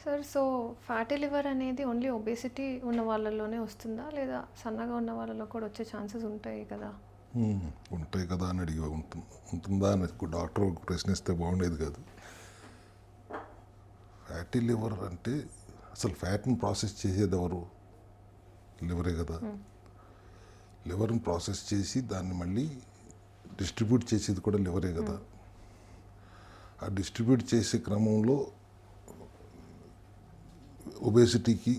Sir so fatty liver అనేది only obesity ఉన్న వాళ్ళలోనే వస్తుందా? లేదా సన్నగా ఉన్న వాళ్ళలో కూడా వచ్చే ఛాన్సెస్ ఉంటాయి కదా? హ్మ్. ఉంటాయి కదా అని అడిగి ఉంటుందా అని డాక్టర్ ఒక ప్రశ్న ఇస్తే బాగుండేది కాదు. ఫ్యాటీ లివర్ అంటే అసలు ఫ్యాట్ని ప్రాసెస్ చేసేది ఎవరు? లివరే కదా. లివర్ని ప్రాసెస్ చేసి దాన్ని మళ్ళీ డిస్ట్రిబ్యూట్ చేసేది కూడా లివరే కదా. ఆ డిస్ట్రిబ్యూట్ చేసే క్రమంలో ఒబేసిటీకి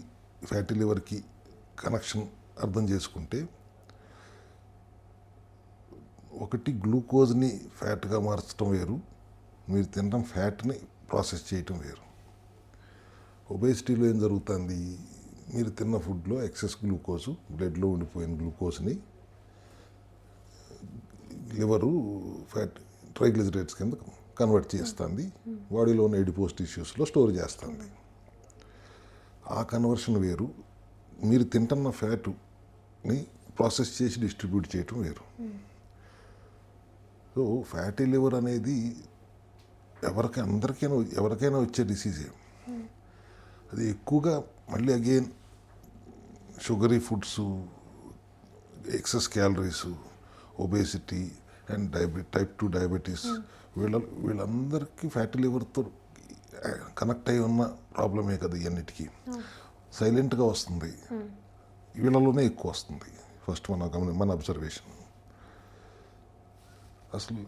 ఫ్యాటీ లివర్కి కనెక్షన్ అర్థం చేసుకుంటే, ఒకటి గ్లూకోజ్ని ఫ్యాట్గా మార్చడం వేరు, మీరు తినడం ఫ్యాట్ని ప్రాసెస్ చేయటం వేరు. ఒబేసిటీలో ఏం జరుగుతుంది? మీరు తిన్న ఫుడ్లో ఎక్సెస్ గ్లూకోజు, బ్లడ్లో ఉండిపోయిన గ్లూకోజ్ని లివరు ఫ్యాట్ ట్రైగ్లిజరైడ్స్ కింద కన్వర్ట్ చేస్తుంది, బాడీలోని ఎడిపోస్ టిష్యూస్లో స్టోర్ చేస్తుంది. ఆ కన్వర్షన్ వేరు, మీరు తింటున్న ఫ్యాటుని ప్రాసెస్ చేసి డిస్ట్రిబ్యూట్ చేయటం వేరు. సో ఫ్యాటీ లివర్ అనేది ఎవరికైనా వచ్చే డిసీజే. అది ఎక్కువగా మళ్ళీ again sugary foods, excess calories, obesity and type 2 diabetes, వీళ్ళందరికీ ఫ్యాటీ లివర్తో కనెక్ట్ అయి ఉన్న ప్రాబ్లమే కదా. ఇవన్నిటికీ సైలెంట్గా వస్తుంది, వీళ్ళలోనే ఎక్కువ వస్తుంది. ఫస్ట్ మన అబ్జర్వేషన్. అసలు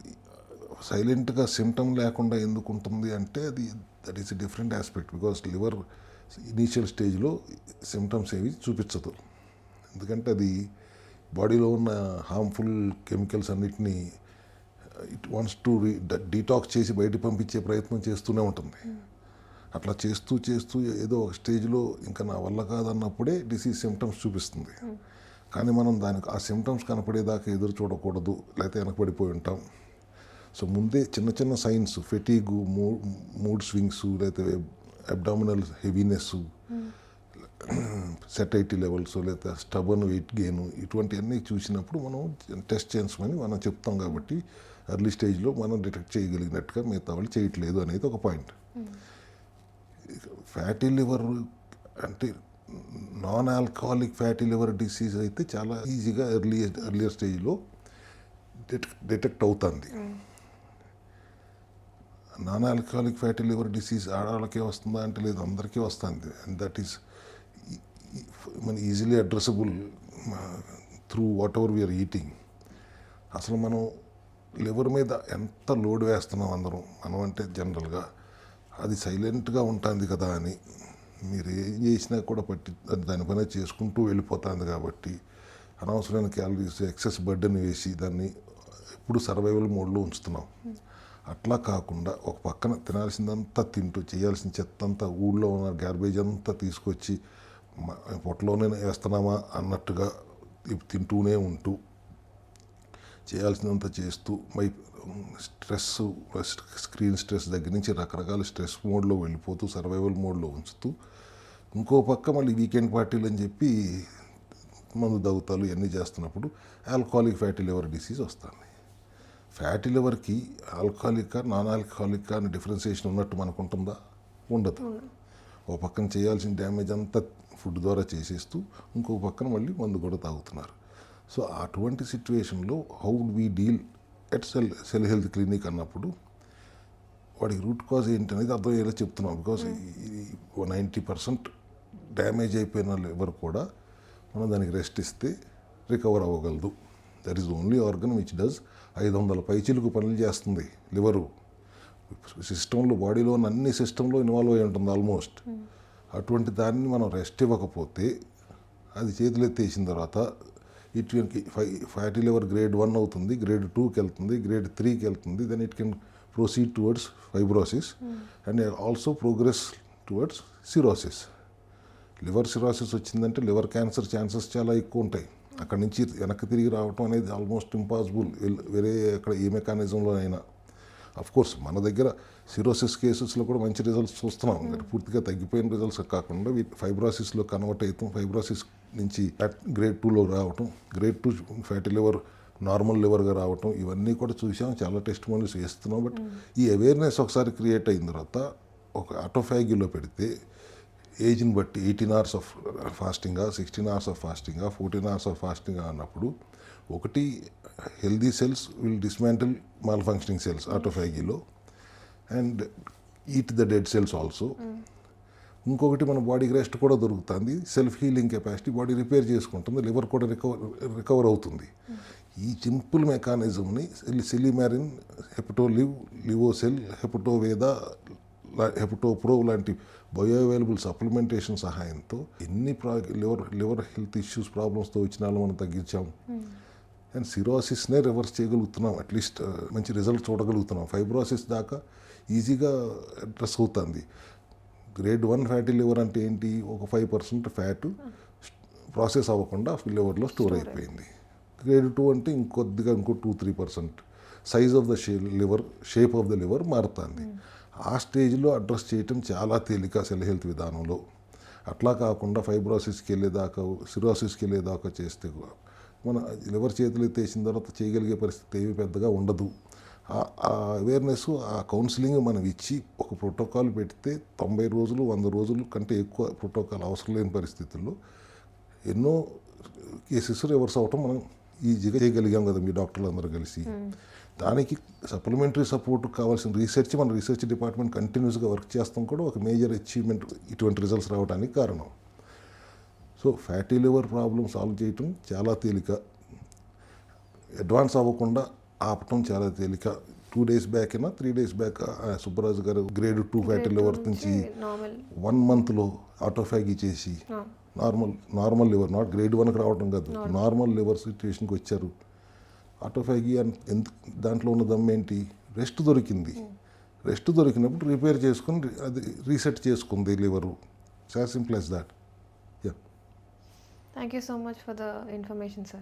సైలెంట్గా సిమ్టమ్ లేకుండా ఎందుకు ఉంటుంది అంటే that is a different aspect. Because liver initial స్టేజ్లో సిమ్టమ్స్ ఏవి చూపించదు, ఎందుకంటే అది బాడీలో ఉన్న హార్మ్ఫుల్ కెమికల్స్ అన్నిటినీ ఇట్ వాంట్స్ టు డీటాక్స్ చేసి బయట పంపించే ప్రయత్నం చేస్తూనే ఉంటుంది. అట్లా చేస్తూ చేస్తూ ఏదో ఒక స్టేజ్లో ఇంకా నా వల్ల కాదన్నప్పుడే డిసీజ్ సిమ్టమ్స్ చూపిస్తుంది. కానీ మనం దానికి ఆ సిమ్టమ్స్ కనపడేదాకా ఎదురు చూడకూడదు, లేకపోతే వెనకబడిపోయి ఉంటాం. సో ముందే చిన్న చిన్న సైన్స్, ఫెటీగు, మూడ్ స్వింగ్స్, లేకపోతే అబ్డామినల్ హెవీనెస్, సెటైటీ లెవెల్స్, లేదా స్టబర్న్ వెయిట్ గెయిన్, ఇటువంటివన్నీ చూసినప్పుడు మనం టెస్ట్ చేయించమని మనం చెప్తాం. కాబట్టి ఎర్లీ స్టేజ్లో మనం డిటెక్ట్ చేయగలిగినట్టుగా మిగతా వాళ్ళు చేయట్లేదు అనేది ఒక పాయింట్. ఫ్యాటీ లివర్ అంటే non alcoholic fatty liver disease అయితే చాలా ఈజీగా ఎర్లియర్ స్టేజ్లో డిటెక్ట్ అవుతుంది. Non alcoholic fatty liver disease ఆడవాళ్ళకే వస్తుందా అంటే లేదు, అందరికీ వస్తుంది. అండ్ దట్ ఈస్ మన easily addressable through whatever we are eating. అసలు మనం లివర్ మీద ఎంత లోడ్ వేస్తున్నాం మనం అంటే జనరల్గా అది సైలెంట్గా ఉంటుంది కదా అని మీరు ఏం చేసినా కూడా దాని పని చేసుకుంటూ వెళ్ళిపోతుంది. కాబట్టి అనవసరమైన క్యాలరీస్, ఎక్సెస్ బర్డెన్ వేసి దాన్ని ఎప్పుడు సర్వైవల్ మోడ్లో ఉంచుతున్నాం. అట్లా కాకుండా ఒక పక్కన తినాల్సిందంతా తింటూ, చేయాల్సిన చెత్త అంతా, ఊళ్ళో ఉన్న గార్బేజ్ అంతా తీసుకొచ్చి పొట్టలోనే వేస్తున్నామా అన్నట్టుగా తింటూనే ఉంటూ, చేయాల్సినంత చేస్తూ, స్ట్రెస్, స్క్రీన్ స్ట్రెస్ దగ్గర నుంచి రకరకాల స్ట్రెస్ మోడ్లో వెళ్ళిపోతూ సర్వైవల్ మోడ్లో ఉంచుతూ, ఇంకో పక్క మళ్ళీ వీకెండ్ పార్టీలు అని చెప్పి మందు దగుతాలు ఇవన్నీ చేస్తున్నప్పుడు ఆల్కహాలిక్ ఫ్యాటీ లివర్ డిసీజ్ వస్తుంది. ఫ్యాటీ లివర్కి ఆల్కహాలిక్, నాన్ ఆల్కహాలిక్ అని డిఫరెన్సియేషన్ ఉన్నట్టు మనకు ఉంటుందా? ఉండదు. ఓ పక్కన చేయాల్సిన డ్యామేజ్ అంతా ఫుడ్ ద్వారా చేసేస్తూ ఇంకో పక్కన మళ్ళీ మందు కూడా తాగుతున్నారు. సో అటువంటి సిచ్యువేషన్లో how would we deal at cell health clinic అన్నప్పుడు వాడికి రూట్ కాజ్ ఏంటనేది అర్థమయ్యేలా చెప్తున్నాం. బికాస్ 90% డ్యామేజ్ అయిపోయిన లివర్ కూడా మనం దానికి రెస్ట్ ఇస్తే రికవర్ అవ్వగలదు. That is only organ which does 500 పైచిలకు పనులు చేస్తుంది లివరు. సిస్టంలో, బాడీలో ఉన్న అన్ని సిస్టంలో ఇన్వాల్వ్ అయి ఉంటుంది ఆల్మోస్ట్. అటువంటి దాన్ని మనం రెస్ట్ ఇవ్వకపోతే అది చేతులు ఎత్తేసిన తర్వాత ఇటువంటి ఫ్యాటీ లివర్ గ్రేడ్ 1 అవుతుంది, గ్రేడ్ 2కి వెళ్తుంది, గ్రేడ్ 3కి వెళ్తుంది. Then it can proceed towards fibrosis and also progress towards cirrhosis. Liver cirrhosis వచ్చిందంటే లివర్ క్యాన్సర్ ఛాన్సెస్ చాలా ఎక్కువ ఉంటాయి. అక్కడి నుంచి వెనక్కి తిరిగి రావటం అనేది ఆల్మోస్ట్ ఇంపాసిబుల్, వేరే అక్కడ ఏ మెకానిజంలో అయినా. అఫ్కోర్స్ మన దగ్గర సిరోసిస్ కేసెస్లో కూడా మంచి రిజల్ట్స్ చూస్తున్నాం. పూర్తిగా తగ్గిపోయిన రిజల్ట్స్ కాకుండా ఫైబ్రోసిస్లో కన్వర్ట్ అవుతాం, ఫైబ్రోసిస్ నుంచి గ్రేడ్ 2లో రావటం, గ్రేడ్ 2 ఫ్యాటీ లివర్ నార్మల్ లివర్గా రావటం, ఇవన్నీ కూడా చూసాం, చాలా టెస్ట్ మోడల్స్ వేస్తున్నాం. బట్ ఈ అవేర్నెస్ ఒకసారి క్రియేట్ అయిన తర్వాత ఒక ఆటోఫాగీలో పెడితే ఏజ్ని బట్టి 18 అవర్స్ ఆఫ్ ఫాస్టింగా, 16 అవర్స్ ఆఫ్ ఫాస్టింగా, 14 అవర్స్ ఆఫ్ ఫాస్టింగా అన్నప్పుడు ఒకటి healthy cells will dismantle malfunctioning cells ఆటోఫాగీలో and eat the dead cells also. ఇంకొకటి మన బాడీకి రెస్ట్ కూడా దొరుకుతుంది, self healing capacity, body repair చేసుకుంటుంది, లివర్ కూడా రికవర్ అవుతుంది. ఈ సింపుల్ మెకానిజంని సిలిమారిన్, హెపటోలివ్, లివోసెల్, హెపటోవేదా, హెపటోప్రో లాంటి బయో అవైలబుల్ సప్లిమెంటేషన్ సహాయంతో ఎన్ని లివర్ హెల్త్ ఇష్యూస్ ప్రాబ్లమ్స్తో వచ్చిన వాళ్ళు మనం తగ్గించాం. అండ్ సిరోసిస్నే రివర్స్ చేయగలుగుతున్నాం, అట్లీస్ట్ మంచి రిజల్ట్ చూడగలుగుతున్నాం. ఫైబ్రోసిస్ దాకా ఈజీగా అడ్రస్ అవుతుంది. గ్రేడ్ 1 ఫ్యాటీ లివర్ అంటే ఏంటి, ఒక 5% ఫ్యాట్ ప్రాసెస్ అవ్వకుండా లివర్లో స్టోర్ అయిపోయింది. గ్రేడ్ 2 అంటే ఇంకొద్దిగా ఇంకో 2-3% size of the shape of the liver మారుతుంది. ఆ స్టేజ్లో అడ్రస్ చేయటం చాలా తేలిక సెల్ హెల్త్ విధానంలో. అట్లా కాకుండా ఫైబ్రోసిస్కి వెళ్ళేదాకా, సిరోసిస్కి వెళ్ళేదాకా చేస్తే మన లివర్ చేతులు ఎత్తేసిన తర్వాత చేయగలిగే పరిస్థితి ఏమి పెద్దగా ఉండదు. ఆ అవేర్నెస్, ఆ కౌన్సిలింగ్ మనం ఇచ్చి ఒక ప్రోటోకాల్ పెడితే 90 రోజులు 100 రోజులు కంటే ఎక్కువ ప్రోటోకాల్ అవసరం లేని పరిస్థితుల్లో ఎన్నో కేసెస్ రివర్స్ అవ్వటం మనం ఈజీగా చేయగలిగాం కదా మీ డాక్టర్లు అందరూ కలిసి. దానికి సప్లిమెంటరీ సపోర్ట్ కావాల్సిన రీసెర్చ్ మన రీసెర్చ్ డిపార్ట్మెంట్ కంటిన్యూస్గా వర్క్ చేస్తాం కూడా ఒక మేజర్ అచీవ్మెంట్ ఇటువంటి రిజల్ట్స్ రావడానికి కారణం. So fatty liver problem solve చేయటం చాలా తేలిక, అడ్వాన్స్ అవ్వకుండా ఆపటం చాలా తేలిక. 2 days బ్యాక్ అయినా 3 days బ్యాక్ సుబ్బరాజు గారు గ్రేడ్ 2 ఫ్యాటీ లివర్ నుంచి 1 monthలో ఆటోఫాగీ చేసి నార్మల్ లివర్, నాట్ గ్రేడ్ 1కి రావడం కాదు, నార్మల్ లివర్ సిచ్యువేషన్కి వచ్చారు. ఆటోఫాగీ దాంట్లో ఉన్న దమ్మేంటి, రెస్ట్ దొరికింది. రెస్ట్ దొరికినప్పుడు రిపేర్ చేసుకుని అది రీసెట్ చేసుకుంది liver. As simple as that. Thank you so much for the information, sir.